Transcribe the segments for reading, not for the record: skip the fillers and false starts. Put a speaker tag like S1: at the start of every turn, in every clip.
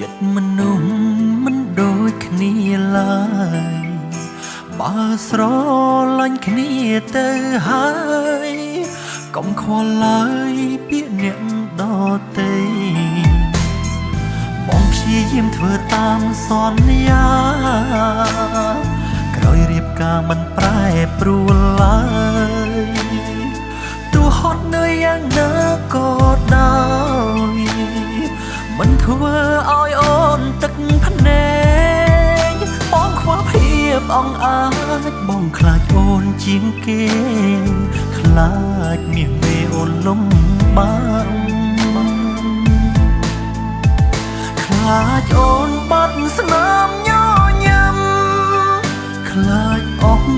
S1: ចិត្តមនុស្សមិនដូចគ្នាឡើយបើស្រឡាញ់គ្នាទៅហើយកុំខ្វល់ឡើយពាក្យអ្នកដទៃបងព្យាយាមធ្វើតាមសន្យាក្រោយរៀបការមិនប្រែប្រួលឡើយទោះហត់នឿយយ៉ាងណាក៏ដោយមិនធ្វើឲ្យអូនទឹកភ្នែកបងខ្វះភាពអង្អាចបងខ្លាចអូនជាងគេខ្លាចមានមេអូនលំបាកខ្លាចអូនបាត់ស្នាមញញឹមខ្លាចអស់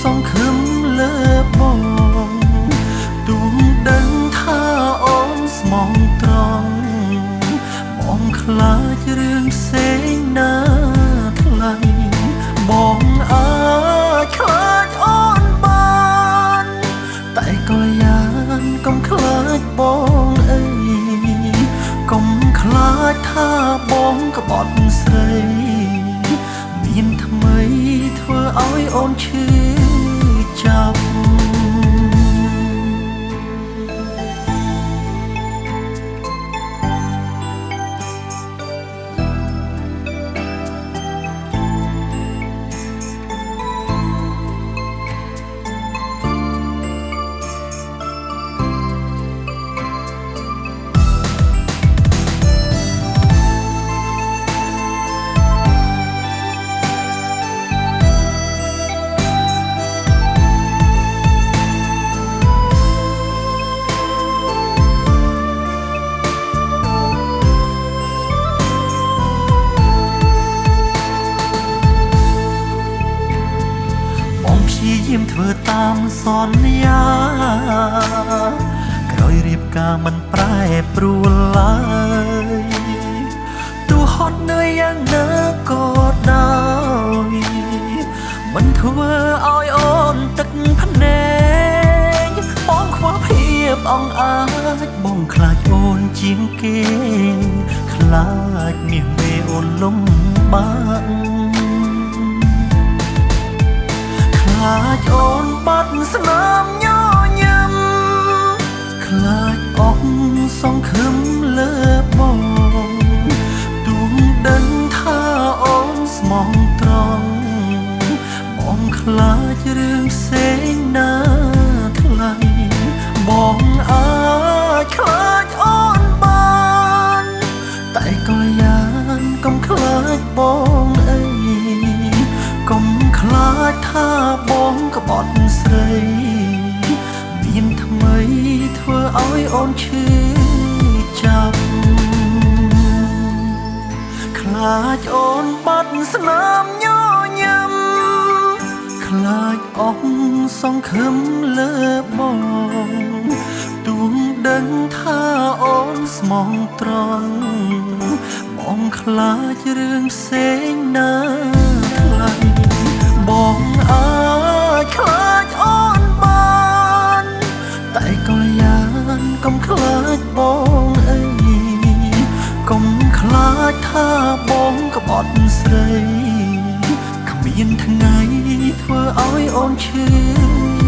S1: សង្ឃឹមលើបងទូងដឹងថាអូនស្មោះត្រង់បងខ្លាចរឿងផ្សេងណាថ្លៃបងអាចខ្លាចអូនបានតែក៏យ៉ាងកុំខ្លាចបងអីកុំខ្លាចថាបងក្បត់ស្រីមានថ្មីធ្វើឲ្យអូនឈឺចាប់យាមធ្វើតាមសន្យាក្រោយរៀបការមិនប្រែប្រួលឡើយទោះហត់នឿយយ៉ាងណាក៏ដោយមិនធ្វើឲ្យអូនទឹកភ្នែកបងខ្វះភាពអង្អាចបងខ្លាចអូនជាងគេខ្លាចមានមេអូនលំបាកខ្លាចអូនបាត់ស្នាមញញឹមខ្លាចអស់សង្ឃឹមលើបងទូងដឹងថាអូនស្មោះត្រង់បងខ្លាចរឿងផ្សេងណាថ្លៃបងអាចខ្លាចអូនបានតែក៏យ៉ាងកុំខ្លាចបងអីកុំខ្លាចថាបងក្បត់ស្រីមានថ្មីធ្វើឲ្យអូនឈឺចាប់ខ្លាចអូនបាត់ស្នាមញញឹមខ្លាចអស់សង្ឃឹមលើបងទូងដឹងថាអូនស្មោះត្រង់បងខ្លាចរឿងផ្សេងណាថ្លៃបងអាចខ្លាចអូនបានតែក៏យ៉ាងកុំខ្លាចបងអីកុំខ្លាចថាបងក្បត់ស្រីគ្មានថ្ងៃធ្វើឲ្យអូនឈឺ